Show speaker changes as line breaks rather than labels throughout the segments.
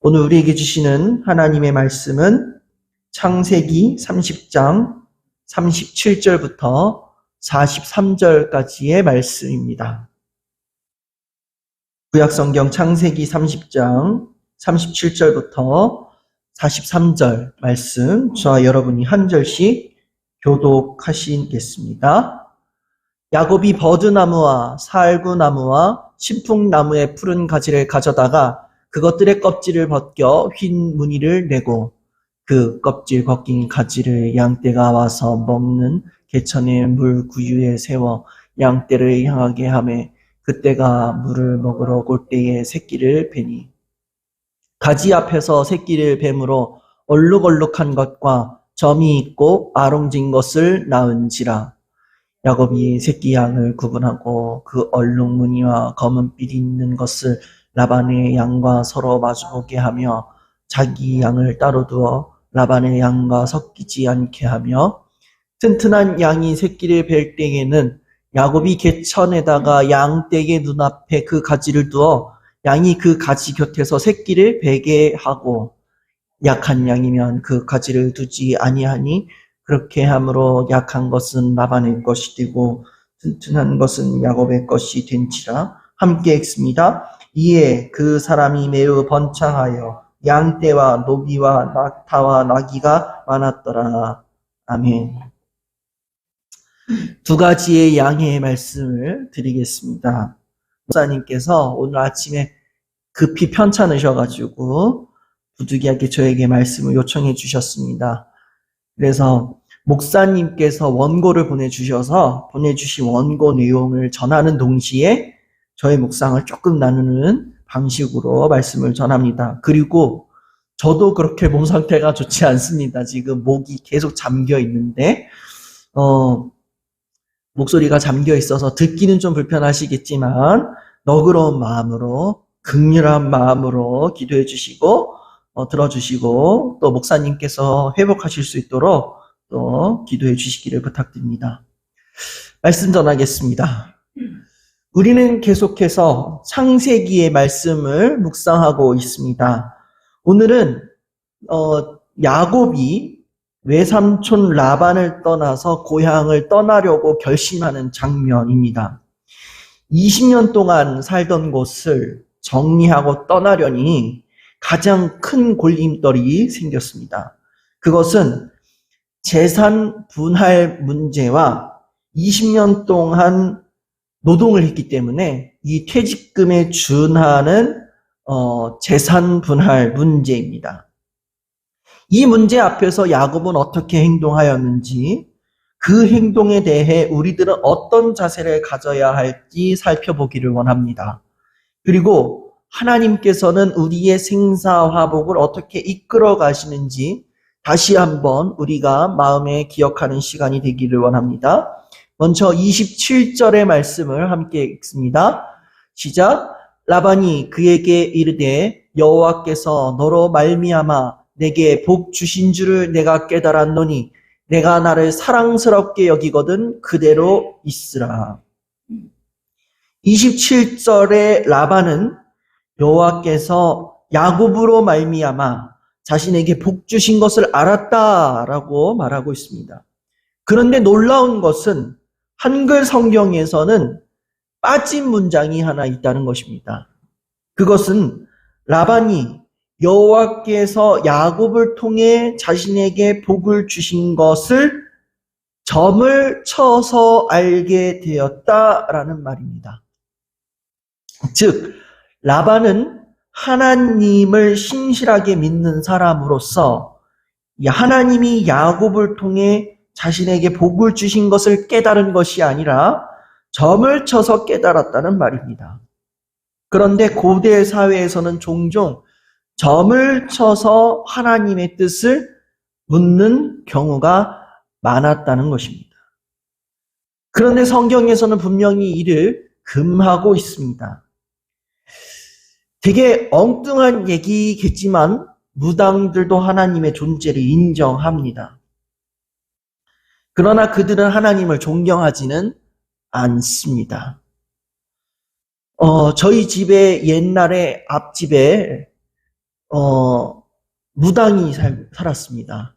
오늘 우리에게 주시는 하나님의 말씀은 창세기 30장 37절부터 43절까지의 말씀입니다. 구약성경 창세기 30장 37절부터 43절 말씀, 저와 여러분이 한 절씩 교독하시겠습니다. 야곱이 버드나무와 살구나무와 신풍나무의 푸른 가지를 가져다가 그것들의 껍질을 벗겨 흰 무늬를 내고 그 껍질 벗긴 가지를 양떼가 와서 먹는 개천의 물 구유에 세워 양떼를 향하게 하매 그때가 물을 먹으러 올 때에 새끼를 베니 가지 앞에서 새끼를 뱀으로 얼룩얼룩한 것과 점이 있고 아롱진 것을 낳은지라. 야곱이 새끼 양을 구분하고 그 얼룩 무늬와 검은빛이 있는 것을 라반의 양과 서로 마주보게 하며 자기 양을 따로 두어 라반의 양과 섞이지 않게 하며 튼튼한 양이 새끼를 뵐 때에는 야곱이 개천에다가 양떼의 눈앞에 그 가지를 두어 양이 그 가지 곁에서 새끼를 베게 하고 약한 양이면 그 가지를 두지 아니하니 그렇게 함으로 약한 것은 라반의 것이 되고 튼튼한 것은 야곱의 것이 된지라. 함께 읽습니다. 이에 그 사람이 매우 번창하여 양떼와 노비와 낙타와 나귀가 많았더라. 아멘. 두 가지의 양의 말씀을 드리겠습니다. 목사님께서 오늘 아침에 급히 편찮으셔가지고 부득이하게 저에게 말씀을 요청해 주셨습니다. 그래서 목사님께서 원고를 보내주신 원고 내용을 전하는 동시에 저의 묵상을 조금 나누는 방식으로 말씀을 전합니다. 그리고 저도 그렇게 몸 상태가 좋지 않습니다. 지금 목이 계속 잠겨 있는데 목소리가 잠겨 있어서 듣기는 좀 불편하시겠지만 너그러운 마음으로 긍휼한 마음으로 기도해 주시고 들어주시고 또 목사님께서 회복하실 수 있도록 또 기도해 주시기를 부탁드립니다. 말씀 전하겠습니다. 우리는 계속해서 창세기의 말씀을 묵상하고 있습니다. 오늘은 야곱이 외삼촌 라반을 떠나서 고향을 떠나려고 결심하는 장면입니다. 20년 동안 살던 곳을 정리하고 떠나려니 가장 큰 골림돌이 생겼습니다. 그것은 재산 분할 문제와 20년 동안 노동을 했기 때문에 이 퇴직금에 준하는 재산 분할 문제입니다. 이 문제 앞에서 야곱은 어떻게 행동하였는지, 그 행동에 대해 우리들은 어떤 자세를 가져야 할지 살펴보기를 원합니다. 그리고 하나님께서는 우리의 생사화복을 어떻게 이끌어 가시는지 다시 한번 우리가 마음에 기억하는 시간이 되기를 원합니다. 먼저 27절의 말씀을 함께 읽습니다. 시작. 라반이 그에게 이르되 여호와께서 너로 말미암아 내게 복 주신 줄을 내가 깨달았노니 내가 나를 사랑스럽게 여기거든 그대로 있으라. 27절의 라반은 여호와께서 야곱으로 말미암아 자신에게 복 주신 것을 알았다라고 말하고 있습니다. 그런데 놀라운 것은 한글 성경에서는 빠진 문장이 하나 있다는 것입니다. 그것은 라반이 여호와께서 야곱을 통해 자신에게 복을 주신 것을 점을 쳐서 알게 되었다라는 말입니다. 즉 라반은 하나님을 신실하게 믿는 사람으로서 하나님이 야곱을 통해 자신에게 복을 주신 것을 깨달은 것이 아니라 점을 쳐서 깨달았다는 말입니다. 그런데 고대 사회에서는 종종 점을 쳐서 하나님의 뜻을 묻는 경우가 많았다는 것입니다. 그런데 성경에서는 분명히 이를 금하고 있습니다. 되게 엉뚱한 얘기겠지만 무당들도 하나님의 존재를 인정합니다. 그러나 그들은 하나님을 존경하지는 않습니다. 저희 집에 옛날에 앞집에 어, 무당이 살았습니다.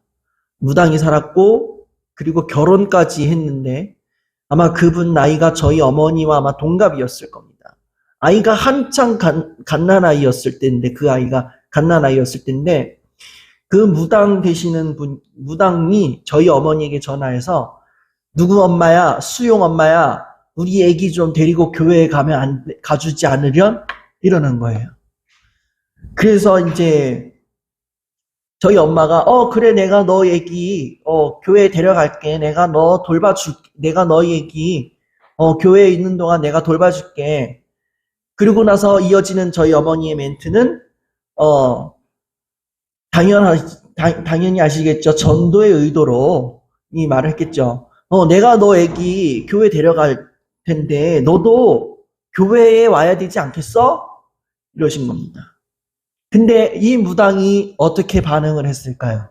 무당이 살았고, 그리고 결혼까지 했는데, 아마 그분 나이가 저희 어머니와 아마 동갑이었을 겁니다. 아이가 한창 갓난아이였을 때인데, 그 아이가 갓난아이였을 때인데, 그 무당 되시는 무당이 저희 어머니에게 전화해서, 누구 엄마야, 수용 엄마야, 우리 애기 좀 데리고 교회에 가주지 않으련? 이러는 거예요. 그래서 이제 저희 엄마가 그래 내가 너 얘기 교회 데려갈게. 내가 너 얘기 교회에 있는 동안 내가 돌봐줄게. 그리고 나서 이어지는 저희 어머니의 멘트는 어 당연히 아시겠죠. 전도의 의도로 이 말을 했겠죠. 내가 너 애기 교회 데려갈 텐데 너도 교회에 와야 되지 않겠어? 이러신 겁니다. 근데 이 무당이 어떻게 반응을 했을까요?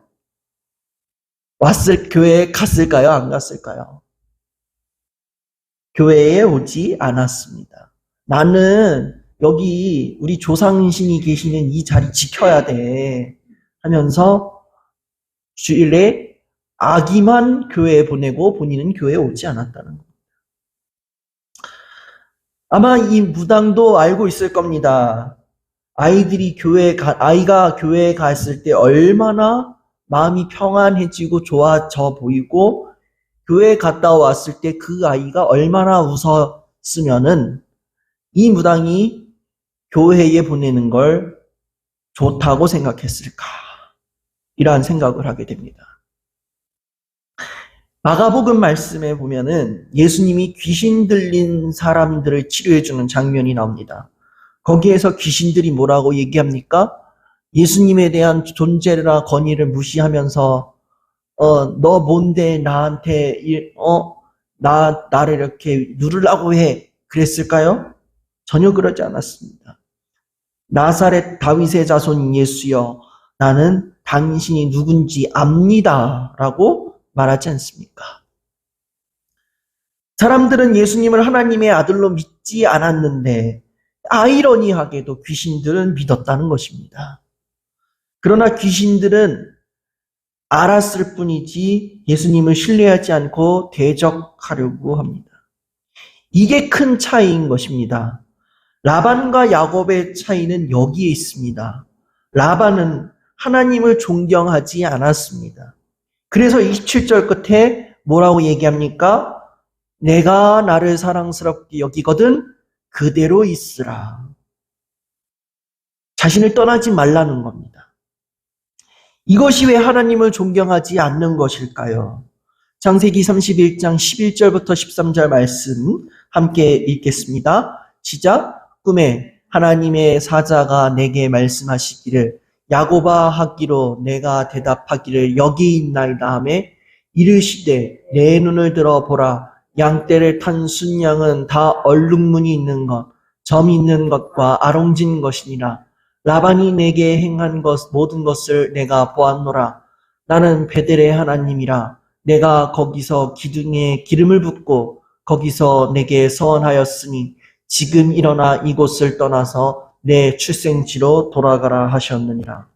교회에 갔을까요? 안 갔을까요? 교회에 오지 않았습니다. 나는 여기 우리 조상신이 계시는 이 자리 지켜야 돼 하면서 주일에 아기만 교회에 보내고 본인은 교회에 오지 않았다는 겁니다. 아마 이 무당도 알고 있을 겁니다. 아이가 교회에 갔을 때 얼마나 마음이 평안해지고 좋아져 보이고, 교회에 갔다 왔을 때 그 아이가 얼마나 웃었으면은 이 무당이 교회에 보내는 걸 좋다고 생각했을까? 이러한 생각을 하게 됩니다. 마가복음 말씀에 보면은 예수님이 귀신 들린 사람들을 치료해주는 장면이 나옵니다. 거기에서 귀신들이 뭐라고 얘기합니까? 예수님에 대한 존재나 권위를 무시하면서 너 뭔데 나한테 나를 이렇게 누르려고 해 그랬을까요? 전혀 그러지 않았습니다. 나사렛 다윗의 자손 예수여 나는 당신이 누군지 압니다 라고 말하지 않습니까? 사람들은 예수님을 하나님의 아들로 믿지 않았는데 아이러니하게도 귀신들은 믿었다는 것입니다. 그러나 귀신들은 알았을 뿐이지 예수님을 신뢰하지 않고 대적하려고 합니다. 이게 큰 차이인 것입니다. 라반과 야곱의 차이는 여기에 있습니다. 라반은 하나님을 존경하지 않았습니다. 그래서 27절 끝에 뭐라고 얘기합니까? 내가 나를 사랑스럽게 여기거든 그대로 있으라. 자신을 떠나지 말라는 겁니다. 이것이 왜 하나님을 존경하지 않는 것일까요? 창세기 31장 11절부터 13절 말씀 함께 읽겠습니다. 시작. 꿈에 하나님의 사자가 내게 말씀하시기를 야곱아 하기로 내가 대답하기를 여기 있나이다 하며 이르시되 내 눈을 들어 보라 양떼를 탄 순양은 다 얼룩무늬 있는 것, 점이 있는 것과 아롱진 것이니라. 라반이 내게 행한 모든 것을 내가 보았노라. 나는 베델의 하나님이라. 내가 거기서 기둥에 기름을 붓고 거기서 내게 서원하였으니 지금 일어나 이곳을 떠나서 내 출생지로 돌아가라 하셨느니라.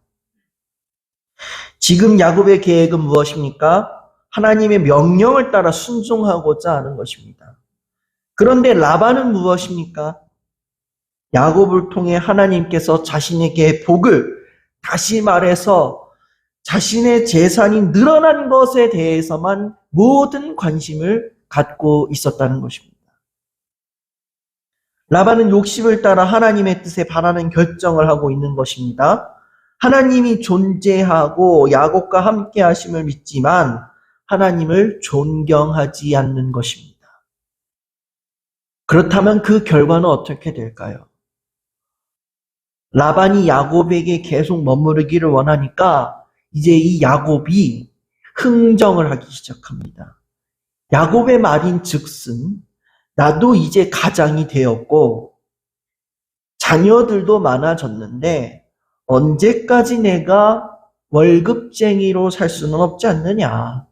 지금 야곱의 계획은 무엇입니까? 하나님의 명령을 따라 순종하고자 하는 것입니다. 그런데 라반은 무엇입니까? 야곱을 통해 하나님께서 자신에게 복을, 다시 말해서 자신의 재산이 늘어난 것에 대해서만 모든 관심을 갖고 있었다는 것입니다. 라반은 욕심을 따라 하나님의 뜻에 반하는 결정을 하고 있는 것입니다. 하나님이 존재하고 야곱과 함께 하심을 믿지만 하나님을 존경하지 않는 것입니다. 그렇다면 그 결과는 어떻게 될까요? 라반이 야곱에게 계속 머무르기를 원하니까 이제 이 야곱이 흥정을 하기 시작합니다. 야곱의 말인 즉슨 나도 이제 가장이 되었고 자녀들도 많아졌는데 언제까지 내가 월급쟁이로 살 수는 없지 않느냐.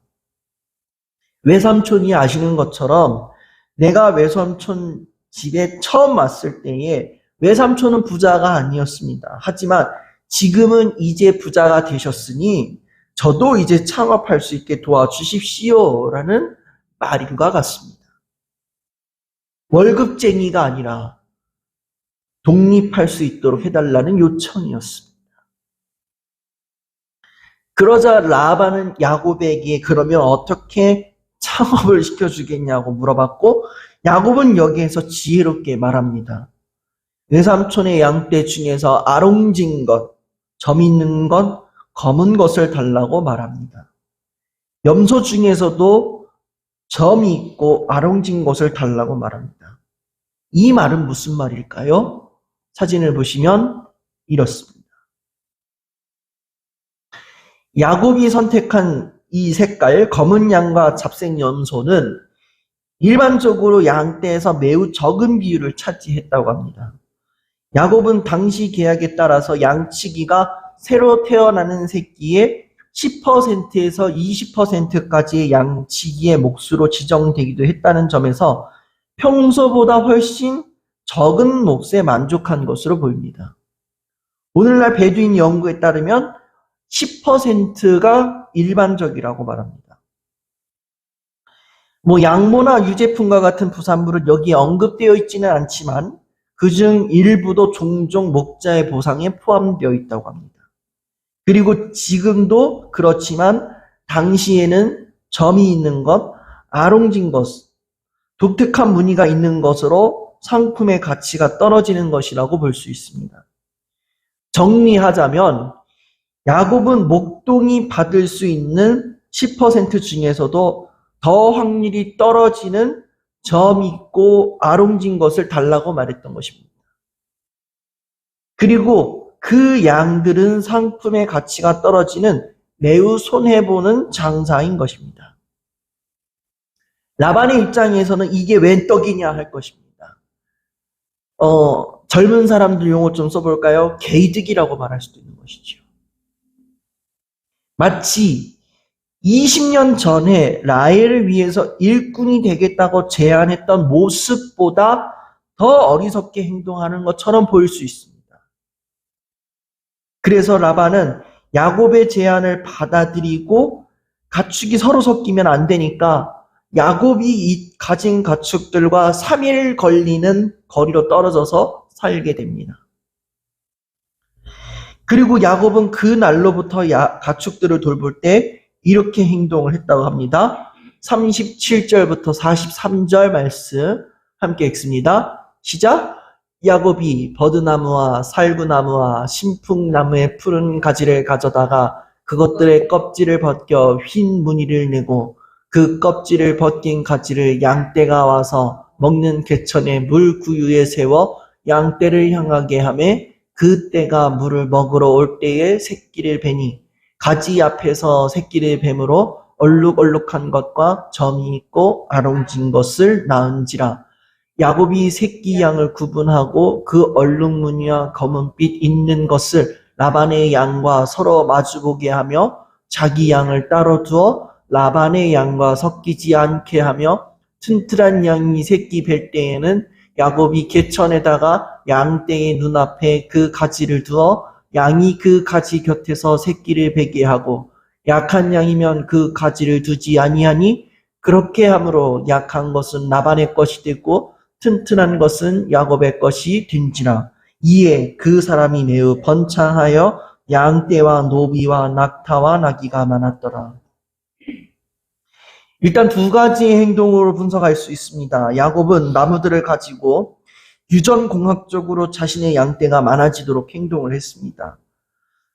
외삼촌이 아시는 것처럼 내가 외삼촌 집에 처음 왔을 때에 외삼촌은 부자가 아니었습니다. 하지만 지금은 이제 부자가 되셨으니 저도 이제 창업할 수 있게 도와주십시오라는 말인과 같습니다. 월급쟁이가 아니라 독립할 수 있도록 해달라는 요청이었습니다. 그러자 라반은 야곱에게 그러면 어떻게 창업을 시켜주겠냐고 물어봤고, 야곱은 여기에서 지혜롭게 말합니다. 외삼촌의 양떼 중에서 아롱진 것, 점 있는 것, 검은 것을 달라고 말합니다. 염소 중에서도 점이 있고 아롱진 것을 달라고 말합니다. 이 말은 무슨 말일까요? 사진을 보시면 이렇습니다. 야곱이 선택한 이 색깔, 검은 양과 잡색 염소는 일반적으로 양떼에서 매우 적은 비율을 차지했다고 합니다. 야곱은 당시 계약에 따라서 양치기가 새로 태어나는 새끼의 10%에서 20%까지의 양치기의 몫으로 지정되기도 했다는 점에서 평소보다 훨씬 적은 몫에 만족한 것으로 보입니다. 오늘날 베두인 연구에 따르면 10%가 일반적이라고 말합니다. 양모나 유제품과 같은 부산물은 여기에 언급되어 있지는 않지만 그중 일부도 종종 목자의 보상에 포함되어 있다고 합니다. 그리고 지금도 그렇지만 당시에는 점이 있는 것, 아롱진 것, 독특한 무늬가 있는 것으로 상품의 가치가 떨어지는 것이라고 볼 수 있습니다. 정리하자면 야곱은 목동이 받을 수 있는 10% 중에서도 더 확률이 떨어지는 점 있고 아롱진 것을 달라고 말했던 것입니다. 그리고 그 양들은 상품의 가치가 떨어지는 매우 손해보는 장사인 것입니다. 라반의 입장에서는 이게 웬 떡이냐 할 것입니다. 젊은 사람들 용어 좀 써볼까요? 개이득이라고 말할 수도 있는 것이죠. 마치 20년 전에 라헬을 위해서 일꾼이 되겠다고 제안했던 모습보다 더 어리석게 행동하는 것처럼 보일 수 있습니다. 그래서 라반은 야곱의 제안을 받아들이고 가축이 서로 섞이면 안 되니까 야곱이 가진 가축들과 3일 걸리는 거리로 떨어져서 살게 됩니다. 그리고 야곱은 그 날로부터 가축들을 돌볼 때 이렇게 행동을 했다고 합니다. 37절부터 43절 말씀 함께 읽습니다. 시작! 야곱이 버드나무와 살구나무와 신풍나무의 푸른 가지를 가져다가 그것들의 껍질을 벗겨 흰 무늬를 내고 그 껍질을 벗긴 가지를 양떼가 와서 먹는 개천의 물 구유에 세워 양떼를 향하게 하매 그 떼가 물을 먹으러 올 때에 새끼를 베니 가지 앞에서 새끼를 뱀으로 얼룩얼룩한 것과 점이 있고 아롱진 것을 낳은지라. 야곱이 새끼 양을 구분하고 그 얼룩무늬와 검은빛 있는 것을 라반의 양과 서로 마주보게 하며 자기 양을 따로 두어 라반의 양과 섞이지 않게 하며 튼튼한 양이 새끼 뵐 때에는 야곱이 개천에다가 양떼의 눈앞에 그 가지를 두어 양이 그 가지 곁에서 새끼를 베게 하고 약한 양이면 그 가지를 두지 아니하니 그렇게 함으로 약한 것은 라반의 것이 되고 튼튼한 것은 야곱의 것이 된지라. 이에 그 사람이 매우 번창하여 양떼와 노비와 낙타와 나귀가 많았더라. 일단 두 가지의 행동으로 분석할 수 있습니다. 야곱은 나무들을 가지고 유전공학적으로 자신의 양떼가 많아지도록 행동을 했습니다.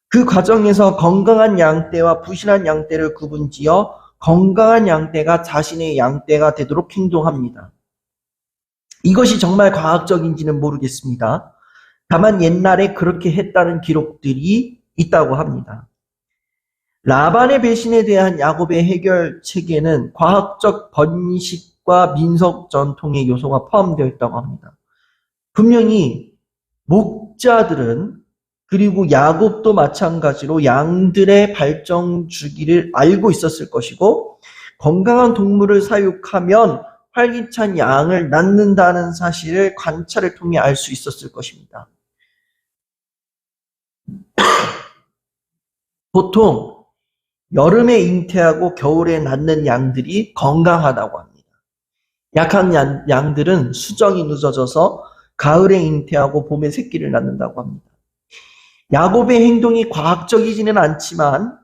그 과정에서 건강한 양떼와 부실한 양떼를 구분지어 건강한 양떼가 자신의 양떼가 되도록 행동합니다. 이것이 정말 과학적인지는 모르겠습니다. 다만 옛날에 그렇게 했다는 기록들이 있다고 합니다. 라반의 배신에 대한 야곱의 해결책에는 과학적 번식과 민속 전통의 요소가 포함되어 있다고 합니다. 분명히 목자들은 그리고 야곱도 마찬가지로 양들의 발정 주기를 알고 있었을 것이고 건강한 동물을 사육하면 활기찬 양을 낳는다는 사실을 관찰을 통해 알 수 있었을 것입니다. 보통 여름에 잉태하고 겨울에 낳는 양들이 건강하다고 합니다. 약한 양들은 수정이 늦어져서 가을에 잉태하고 봄에 새끼를 낳는다고 합니다. 야곱의 행동이 과학적이지는 않지만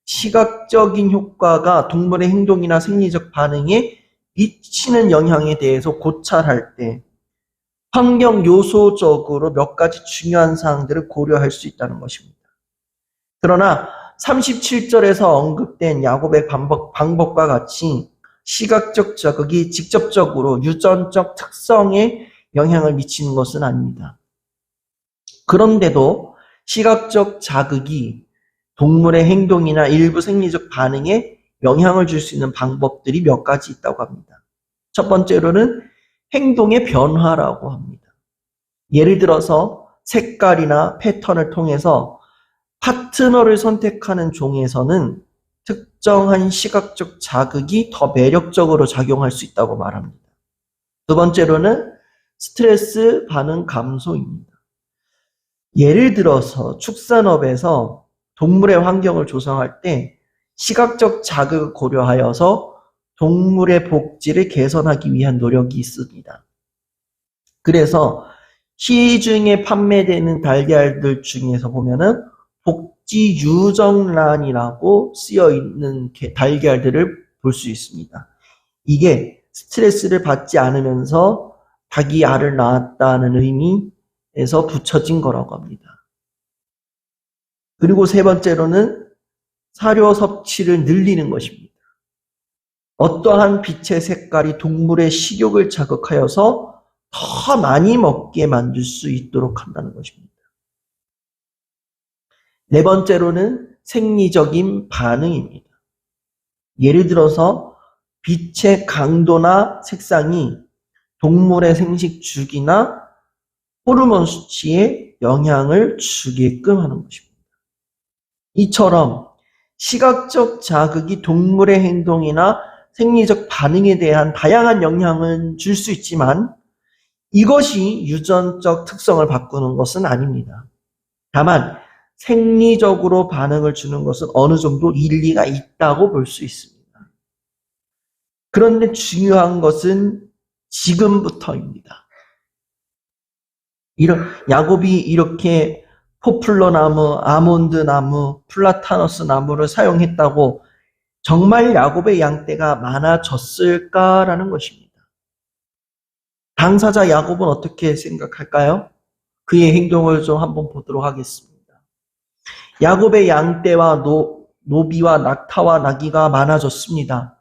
시각적인 효과가 동물의 행동이나 생리적 반응에 미치는 영향에 대해서 고찰할 때 환경 요소적으로 몇 가지 중요한 사항들을 고려할 수 있다는 것입니다. 그러나 37절에서 언급된 야곱의 방법과 같이 시각적 자극이 직접적으로 유전적 특성에 영향을 미치는 것은 아닙니다. 그런데도 시각적 자극이 동물의 행동이나 일부 생리적 반응에 영향을 줄 수 있는 방법들이 몇 가지 있다고 합니다. 첫 번째로는 행동의 변화라고 합니다. 예를 들어서 색깔이나 패턴을 통해서 파트너를 선택하는 종에서는 특정한 시각적 자극이 더 매력적으로 작용할 수 있다고 말합니다. 두 번째로는 스트레스 반응 감소입니다. 예를 들어서 축산업에서 동물의 환경을 조성할 때 시각적 자극을 고려하여서 동물의 복지를 개선하기 위한 노력이 있습니다. 그래서 시중에 판매되는 달걀들 중에서 보면은 복지 유정란이라고 쓰여 있는 달걀들을 볼 수 있습니다. 이게 스트레스를 받지 않으면서 닭이 알을 낳았다는 의미에서 붙여진 거라고 합니다. 그리고 세 번째로는 사료 섭취를 늘리는 것입니다. 어떠한 빛의 색깔이 동물의 식욕을 자극하여서 더 많이 먹게 만들 수 있도록 한다는 것입니다. 네 번째로는 생리적인 반응입니다. 예를 들어서 빛의 강도나 색상이 동물의 생식 주기나 호르몬 수치에 영향을 주게끔 하는 것입니다. 이처럼 시각적 자극이 동물의 행동이나 생리적 반응에 대한 다양한 영향을 줄 수 있지만 이것이 유전적 특성을 바꾸는 것은 아닙니다. 다만 생리적으로 반응을 주는 것은 어느 정도 일리가 있다고 볼 수 있습니다. 그런데 중요한 것은 지금부터입니다. 야곱이 이렇게 포플러 나무, 아몬드 나무, 플라타너스 나무를 사용했다고 정말 야곱의 양떼가 많아졌을까라는 것입니다. 당사자 야곱은 어떻게 생각할까요? 그의 행동을 좀 한번 보도록 하겠습니다. 야곱의 양떼와 노비와 낙타와 나귀가 많아졌습니다.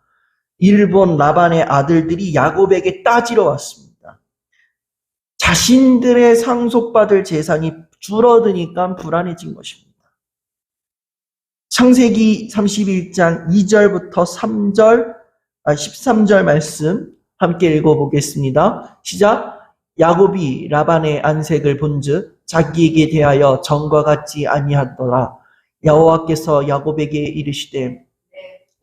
이를 본 라반의 아들들이 야곱에게 따지러 왔습니다. 자신들의 상속받을 재산이 줄어드니까 불안해진 것입니다. 창세기 31장 2절부터 13절 말씀 함께 읽어보겠습니다. 시작. 야곱이 라반의 안색을 본즉 자기에게 대하여 전과 같지 아니하더라. 여호와께서 야곱에게 이르시되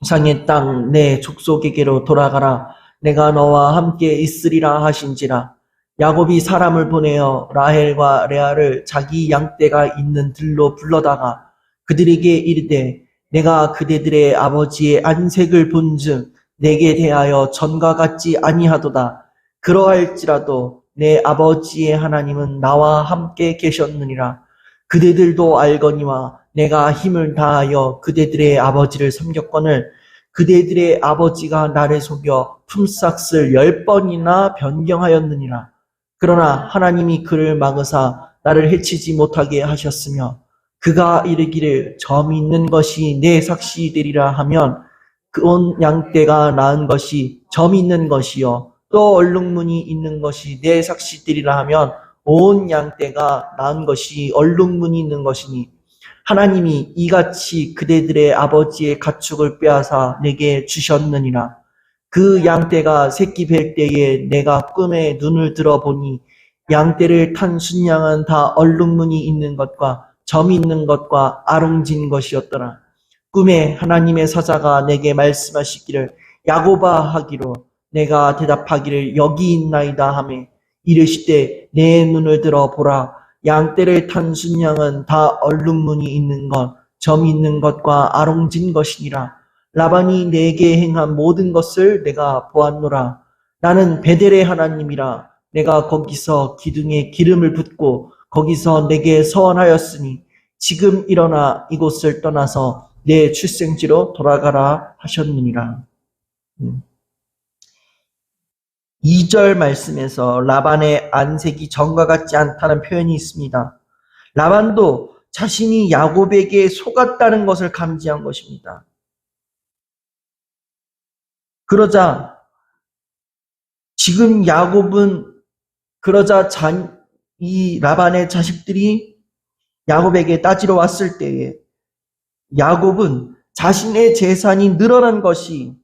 우상의 땅 내 족속에게로 돌아가라. 내가 너와 함께 있으리라 하신지라. 야곱이 사람을 보내어 라헬과 레아를 자기 양떼가 있는 들로 불러다가 그들에게 이르되 내가 그대들의 아버지의 안색을 본즉 내게 대하여 전과 같지 아니하도다. 그러할지라도 내 아버지의 하나님은 나와 함께 계셨느니라. 그대들도 알거니와 내가 힘을 다하여 그대들의 아버지를 섬겼거늘 그대들의 아버지가 나를 속여 품삯을 10번이나 변경하였느니라. 그러나 하나님이 그를 막으사 나를 해치지 못하게 하셨으며 그가 이르기를 점 있는 것이 내 삭시되리라 하면 그 온 양떼가 낳은 것이 점 있는 것이요 또 얼룩무늬 있는 것이 내 삭시되리라 하면 온 양떼가 낳은 것이 얼룩무늬 있는 것이니 하나님이 이같이 그대들의 아버지의 가축을 빼앗아 내게 주셨느니라. 그 양떼가 새끼 뵐 때에 내가 꿈에 눈을 들어보니 양떼를 탄 순양은 다 얼룩무늬 있는 것과 점 있는 것과 아롱진 것이었더라. 꿈에 하나님의 사자가 내게 말씀하시기를 야곱아 하기로 내가 대답하기를 여기 있나이다 하매 이르시되 내 눈을 들어 보라 양떼를 탄 순양은 다 얼룩무늬 있는 것, 점 있는 것과 아롱진 것이니라. 라반이 내게 행한 모든 것을 내가 보았노라. 나는 베델의 하나님이라. 내가 거기서 기둥에 기름을 붓고 거기서 내게 서원하였으니 지금 일어나 이곳을 떠나서 내 출생지로 돌아가라 하셨느니라. 2절 말씀에서 라반의 안색이 전과 같지 않다는 표현이 있습니다. 라반도 자신이 야곱에게 속았다는 것을 감지한 것입니다. 그러자 지금 이 라반의 자식들이 야곱에게 따지러 왔을 때에 야곱은 자신의 재산이 늘어난 것이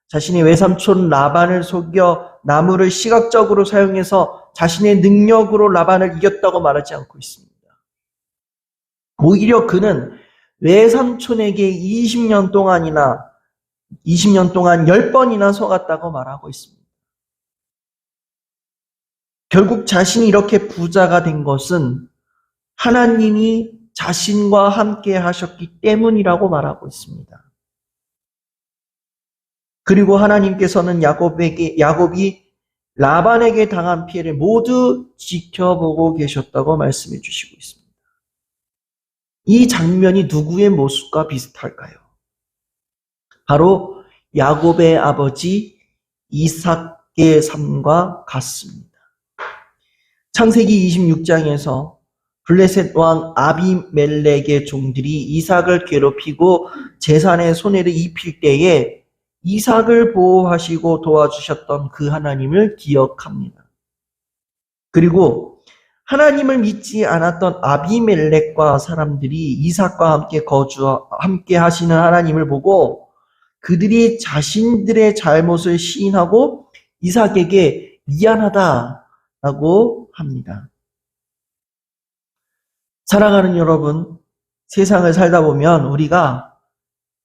자신의 외삼촌 라반을 속여 나무를 시각적으로 사용해서 자신의 능력으로 라반을 이겼다고 말하지 않고 있습니다. 오히려 그는 외삼촌에게 20년 동안 10번이나 속았다고 말하고 있습니다. 결국 자신이 이렇게 부자가 된 것은 하나님이 자신과 함께 하셨기 때문이라고 말하고 있습니다. 그리고 하나님께서는 야곱이 라반에게 당한 피해를 모두 지켜보고 계셨다고 말씀해 주시고 있습니다. 이 장면이 누구의 모습과 비슷할까요? 바로 야곱의 아버지 이삭의 삶과 같습니다. 창세기 26장에서 블레셋 왕 아비멜렉의 종들이 이삭을 괴롭히고 재산에 손해를 입힐 때에 이삭을 보호하시고 도와주셨던 그 하나님을 기억합니다. 그리고 하나님을 믿지 않았던 아비멜렉과 사람들이 이삭과 함께 하시는 하나님을 보고 그들이 자신들의 잘못을 시인하고 이삭에게 미안하다라고 합니다. 사랑하는 여러분, 세상을 살다 보면 우리가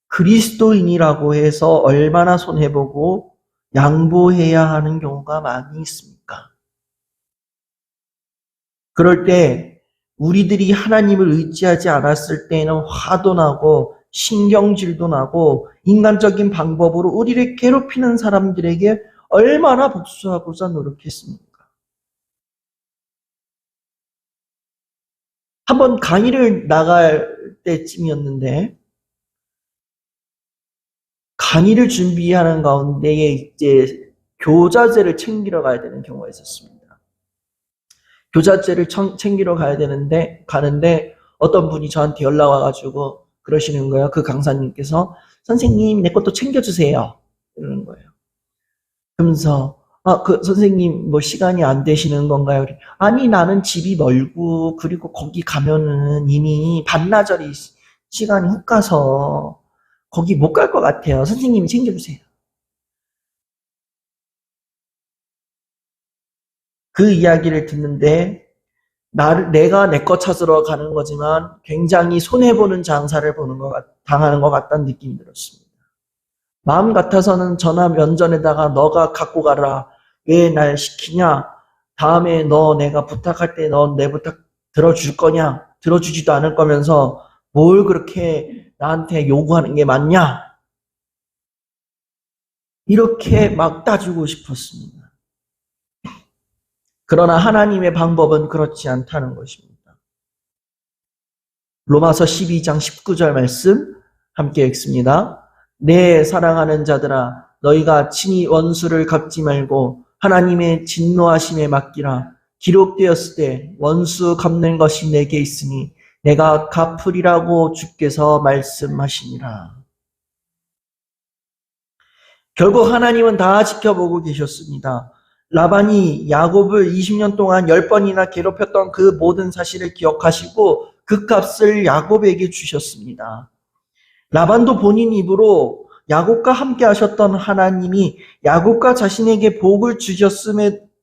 그리스도인이라고 해서 얼마나 손해보고 양보해야 하는 경우가 많이 있습니까? 그럴 때 우리들이 하나님을 의지하지 않았을 때에는 화도 나고 신경질도 나고 인간적인 방법으로 우리를 괴롭히는 사람들에게 얼마나 복수하고자 노력했습니까? 한번 강의를 나갈 때쯤이었는데 강의를 준비하는 가운데에 이제 교자재를 챙기러 가야 되는 경우가 있었습니다. 교자재를 챙기러 가는데 어떤 분이 저한테 연락 와가지고 그러시는 거예요. 그 강사님께서 선생님 내 것도 챙겨주세요. 이러는 거예요. 그러면서 그 선생님 뭐 시간이 안 되시는 건가요? 아니 나는 집이 멀고 그리고 거기 가면은 이미 반나절이 시간이 훅 가서 거기 못 갈 것 같아요. 선생님이 챙겨주세요. 그 이야기를 듣는데 내가 내 것 찾으러 가는 거지만 굉장히 손해보는 장사를 당하는 것 같다는 느낌이 들었습니다. 마음 같아서는 전화 면전에다가 너가 갖고 가라. 왜 날 시키냐? 다음에 내가 부탁할 때 너 내 부탁 들어줄 거냐? 들어주지도 않을 거면서 뭘 그렇게 나한테 요구하는 게 맞냐? 이렇게 막 따지고 싶었습니다. 그러나 하나님의 방법은 그렇지 않다는 것입니다. 로마서 12장 19절 말씀 함께 읽습니다. 내 사랑하는 자들아 너희가 친히 원수를 갚지 말고 하나님의 진노하심에 맡기라. 기록되었을 때 원수 갚는 것이 내게 있으니 내가 갚으리라고 주께서 말씀하시니라. 결국 하나님은 다 지켜보고 계셨습니다. 라반이 야곱을 20년 동안 10번이나 괴롭혔던 그 모든 사실을 기억하시고 그 값을 야곱에게 주셨습니다. 라반도 본인 입으로 야곱과 함께 하셨던 하나님이 야곱과 자신에게 복을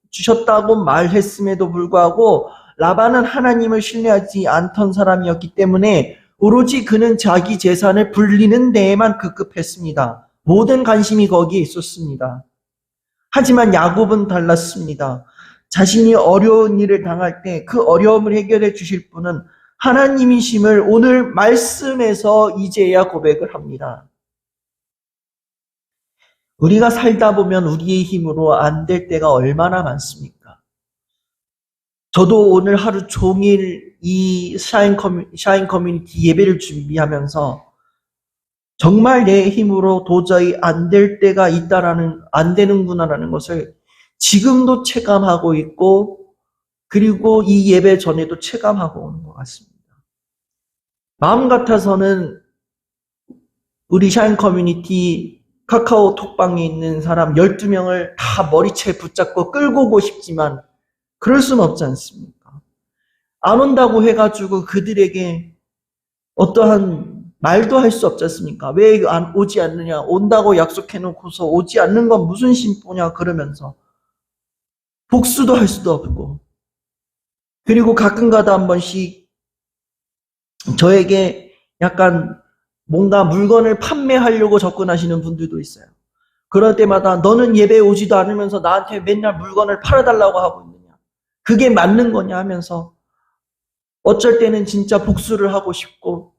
주셨다고 말했음에도 불구하고 라반은 하나님을 신뢰하지 않던 사람이었기 때문에 오로지 그는 자기 재산을 불리는 데에만 급급했습니다. 모든 관심이 거기에 있었습니다. 하지만 야곱은 달랐습니다. 자신이 어려운 일을 당할 때 그 어려움을 해결해 주실 분은 하나님이심을 오늘 말씀에서 이제야 고백을 합니다. 우리가 살다 보면 우리의 힘으로 안 될 때가 얼마나 많습니까? 저도 오늘 하루 종일 이 샤인 커뮤니티 예배를 준비하면서 정말 내 힘으로 도저히 안 될 때가 안 되는구나라는 것을 지금도 체감하고 있고, 그리고 이 예배 전에도 체감하고 오는 것 같습니다. 마음 같아서는 우리 샤인 커뮤니티 카카오 톡방에 있는 사람 12명을 다 머리채 붙잡고 끌고 오고 싶지만 그럴 수는 없지 않습니까? 안 온다고 해가지고 그들에게 어떠한 말도 할 수 없지 않습니까? 왜 오지 않느냐? 온다고 약속해놓고서 오지 않는 건 무슨 심보냐? 그러면서 복수도 할 수도 없고, 그리고 가끔가다 한 번씩 저에게 약간 뭔가 물건을 판매하려고 접근하시는 분들도 있어요. 그럴 때마다 너는 예배에 오지도 않으면서 나한테 맨날 물건을 팔아달라고 하고 있느냐? 그게 맞는 거냐 하면서 어쩔 때는 진짜 복수를 하고 싶고,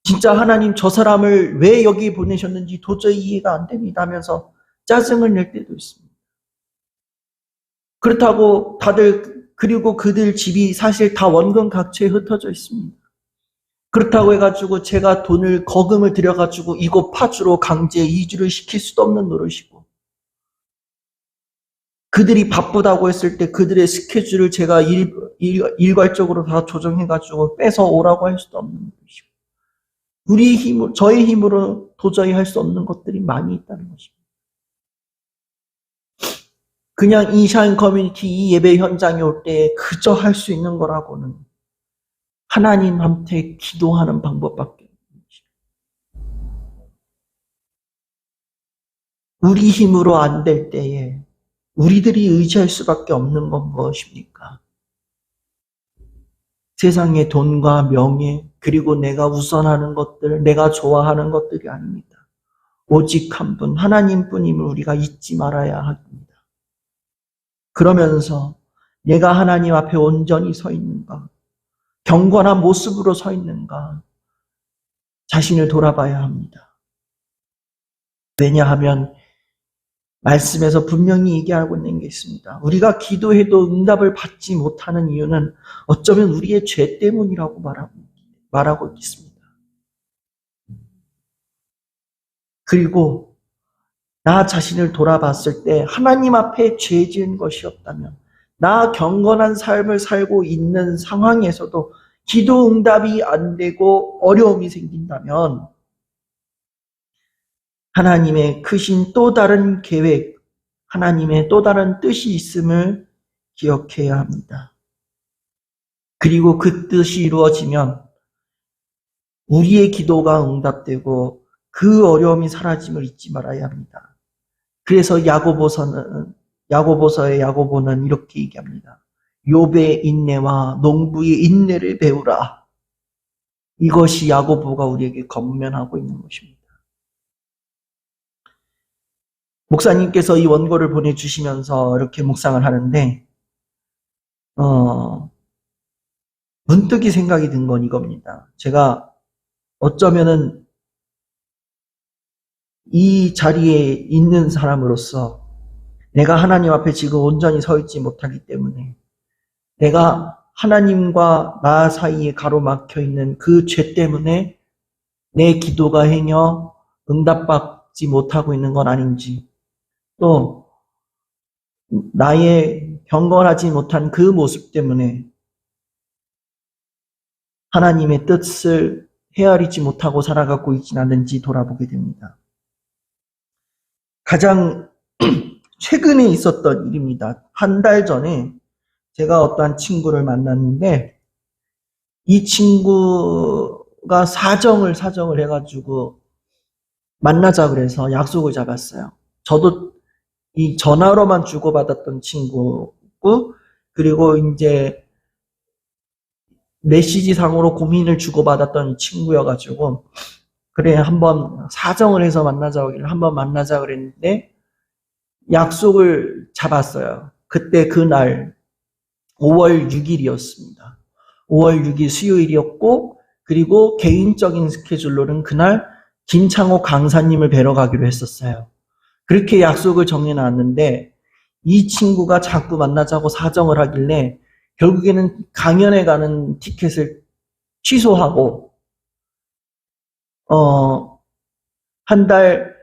진짜 하나님 저 사람을 왜 여기 보내셨는지 도저히 이해가 안 됩니다 하면서 짜증을 낼 때도 있습니다. 그렇다고 그리고 그들 집이 사실 다 원금 각처에 흩어져 있습니다. 그렇다고 해가지고 제가 거금을 들여가지고 이곳 파주로 강제 이주를 시킬 수도 없는 노릇이고, 그들이 바쁘다고 했을 때 그들의 스케줄을 제가 일괄적으로 다 조정해가지고 뺏어 오라고 할 수도 없는 노릇이고, 저의 힘으로 도저히 할 수 없는 것들이 많이 있다는 것입니다. 그냥 이 샤인 커뮤니티 이 예배 현장에 올 때 그저 할 수 있는 거라고는 하나님한테 기도하는 방법밖에 없습니다. 우리 힘으로 안 될 때에 우리들이 의지할 수밖에 없는 건 무엇입니까? 세상의 돈과 명예, 그리고 내가 우선하는 것들, 내가 좋아하는 것들이 아닙니다. 오직 한 분, 하나님뿐임을 우리가 잊지 말아야 합니다. 그러면서 내가 하나님 앞에 온전히 서 있는가, 경건한 모습으로 서 있는가, 자신을 돌아봐야 합니다. 왜냐하면 말씀에서 분명히 얘기하고 있는 게 있습니다. 우리가 기도해도 응답을 받지 못하는 이유는 어쩌면 우리의 죄 때문이라고 말하고 있습니다. 그리고 나 자신을 돌아봤을 때 하나님 앞에 죄 지은 것이 없다면, 나 경건한 삶을 살고 있는 상황에서도 기도 응답이 안 되고 어려움이 생긴다면 하나님의 크신 또 다른 계획, 하나님의 또 다른 뜻이 있음을 기억해야 합니다. 그리고 그 뜻이 이루어지면 우리의 기도가 응답되고 그 어려움이 사라짐을 잊지 말아야 합니다. 그래서 야고보서의 야고보는 이렇게 얘기합니다. 욥의 인내와 농부의 인내를 배우라. 이것이 야고보가 우리에게 권면하고 있는 것입니다. 목사님께서 이 원고를 보내주시면서 이렇게 묵상을 하는데 문득이 생각이 든 건 이겁니다. 제가 어쩌면은 이 자리에 있는 사람으로서 내가 하나님 앞에 지금 온전히 서 있지 못하기 때문에 내가 하나님과 나 사이에 가로막혀 있는 그 죄 때문에 내 기도가 행여 응답받지 못하고 있는 건 아닌지, 또 나의 경건하지 못한 그 모습 때문에 하나님의 뜻을 헤아리지 못하고 살아가고 있지는 않은지 돌아보게 됩니다. 가장 최근에 있었던 일입니다. 한 달 전에 제가 어떠한 친구를 만났는데 이 친구가 사정을 해가지고 만나자 그래서 약속을 잡았어요. 저도 이 전화로만 주고받았던 친구고, 그리고 이제 메시지 상으로 고민을 주고받았던 친구여가지고 그래 한번 사정을 해서 만나자 그랬는데 약속을 잡았어요. 그때 그날 5월 6일이었습니다. 5월 6일 수요일이었고, 그리고 개인적인 스케줄로는 그날 김창호 강사님을 뵈러 가기로 했었어요. 그렇게 약속을 정해놨는데 이 친구가 자꾸 만나자고 사정을 하길래 결국에는 강연에 가는 티켓을 취소하고 한 달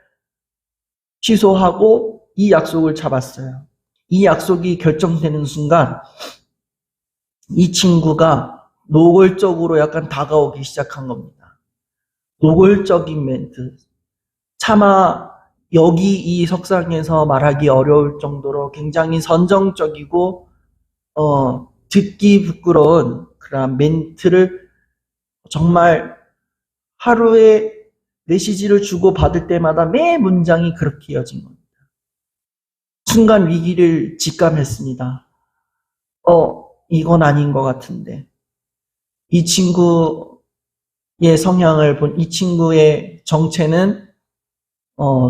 취소하고 이 약속을 잡았어요. 이 약속이 결정되는 순간 이 친구가 노골적으로 약간 다가오기 시작한 겁니다. 노골적인 멘트. 차마 여기 이 석상에서 말하기 어려울 정도로 굉장히 선정적이고 듣기 부끄러운 그런 멘트를 정말 하루에 메시지를 주고 받을 때마다 매 문장이 그렇게 이어진 겁니다. 순간 위기를 직감했습니다. 이건 아닌 것 같은데. 이 친구의 성향을 본 이 친구의 정체는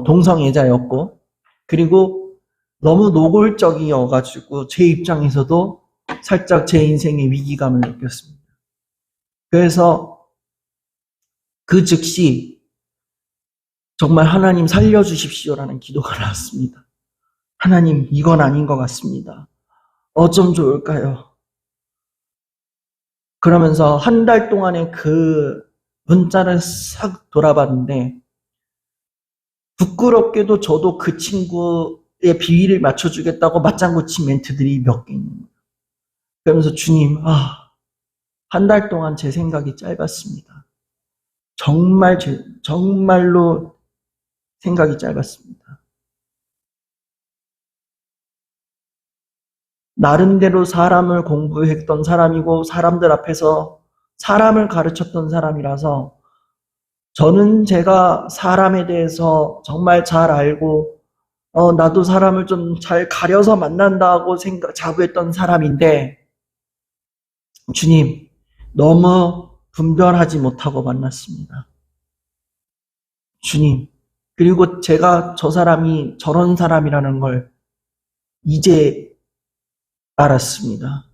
동성애자였고, 그리고 너무 노골적이어가지고 제 입장에서도 살짝 제 인생의 위기감을 느꼈습니다. 그래서 그 즉시 정말 하나님 살려주십시오라는 기도가 나왔습니다. 하나님, 이건 아닌 것 같습니다. 어쩜 좋을까요? 그러면서 한 달 동안에 그 문자를 싹 돌아봤는데 부끄럽게도 저도 그 친구의 비위를 맞춰주겠다고 맞장구 친 멘트들이 몇 개 있는 거예요. 그러면서 주님, 한 달 동안 제 생각이 짧았습니다. 정말로 생각이 짧았습니다. 나름대로 사람을 공부했던 사람이고 사람들 앞에서 사람을 가르쳤던 사람이라서 저는 제가 사람에 대해서 정말 잘 알고 나도 사람을 좀 잘 가려서 만난다고 자부했던 사람인데 주님, 너무 분별하지 못하고 만났습니다. 주님, 그리고 제가 저 사람이 저런 사람이라는 걸 이제 알았습니다.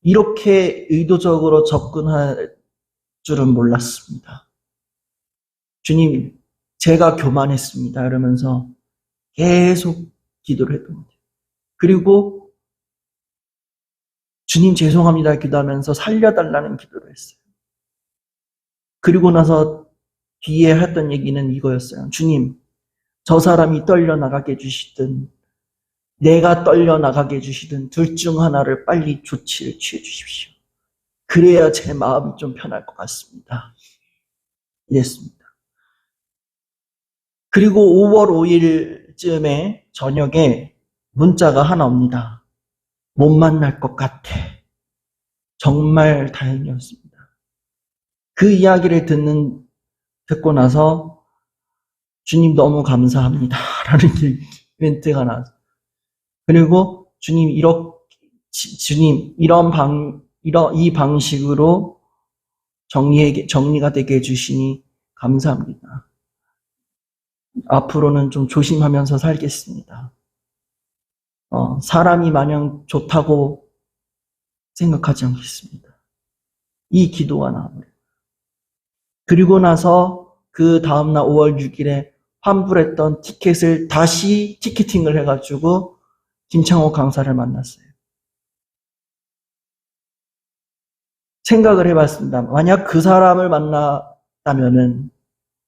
이렇게 의도적으로 접근할 줄은 몰랐습니다. 주님, 제가 교만했습니다. 이러면서 계속 기도를 했던 거예요. 그리고 주님 죄송합니다 기도하면서 살려달라는 기도를 했어요. 그리고 나서 뒤에 했던 얘기는 이거였어요. 주님, 저 사람이 떨려나가게 해주시든 내가 떨려나가게 해주시든 둘 중 하나를 빨리 조치를 취해 주십시오. 그래야 제 마음이 좀 편할 것 같습니다. 이랬습니다. 그리고 5월 5일쯤에 저녁에 문자가 하나 옵니다. 못 만날 것 같아. 정말 다행이었습니다. 그 이야기를 듣고 나서 주님 너무 감사합니다. 라는 멘트가 나왔어요. 그리고 주님 이 방식으로 정리가 되게 해주시니 감사합니다. 앞으로는 좀 조심하면서 살겠습니다. 사람이 마냥 좋다고 생각하지 않겠습니다. 이 기도가 나와요. 그리고 나서 그 다음날 5월 6일에 환불했던 티켓을 다시 티켓팅을 해가지고 김창호 강사를 만났어요. 생각을 해봤습니다. 만약 그 사람을 만났다면은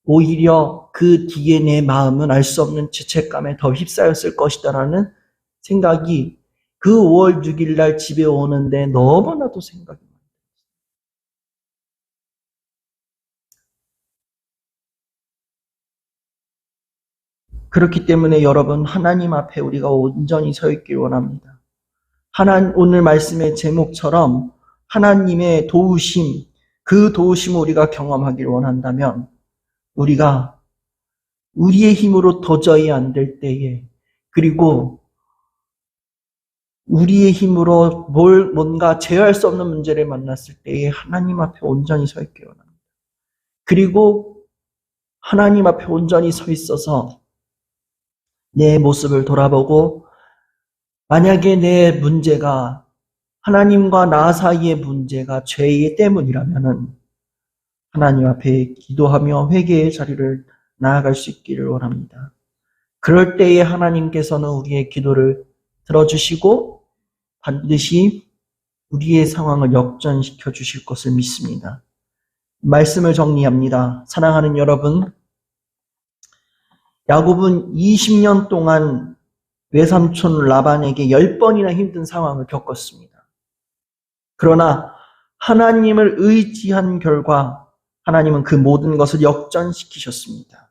오히려 그 뒤에 내 마음은 알 수 없는 죄책감에 더 휩싸였을 것이다라는 생각이 그 5월 6일 날 집에 오는데 너무나도 생각이 많이 들었어요. 그렇기 때문에 여러분, 하나님 앞에 우리가 온전히 서 있길 원합니다. 오늘 말씀의 제목처럼 하나님의 도우심, 그 도우심을 우리가 경험하길 원한다면 우리가 우리의 힘으로 도저히 안 될 때에, 그리고 우리의 힘으로 뭔가 제어할 수 없는 문제를 만났을 때에 하나님 앞에 온전히 서 있길 원합니다. 그리고 하나님 앞에 온전히 서 있어서 내 모습을 돌아보고 만약에 내 문제가 하나님과 나 사이의 문제가 죄의 때문이라면은 하나님 앞에 기도하며 회개의 자리를 나아갈 수 있기를 원합니다. 그럴 때에 하나님께서는 우리의 기도를 들어주시고 반드시 우리의 상황을 역전시켜 주실 것을 믿습니다. 말씀을 정리합니다. 사랑하는 여러분, 야곱은 20년 동안 외삼촌 라반에게 10번이나 힘든 상황을 겪었습니다. 그러나 하나님을 의지한 결과 하나님은 그 모든 것을 역전시키셨습니다.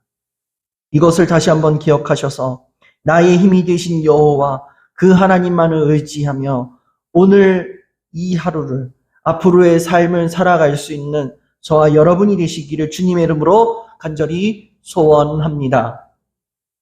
이것을 다시 한번 기억하셔서 나의 힘이 되신 여호와 그 하나님만을 의지하며 오늘 이 하루를 앞으로의 삶을 살아갈 수 있는 저와 여러분이 되시기를 주님의 이름으로 간절히 소원합니다.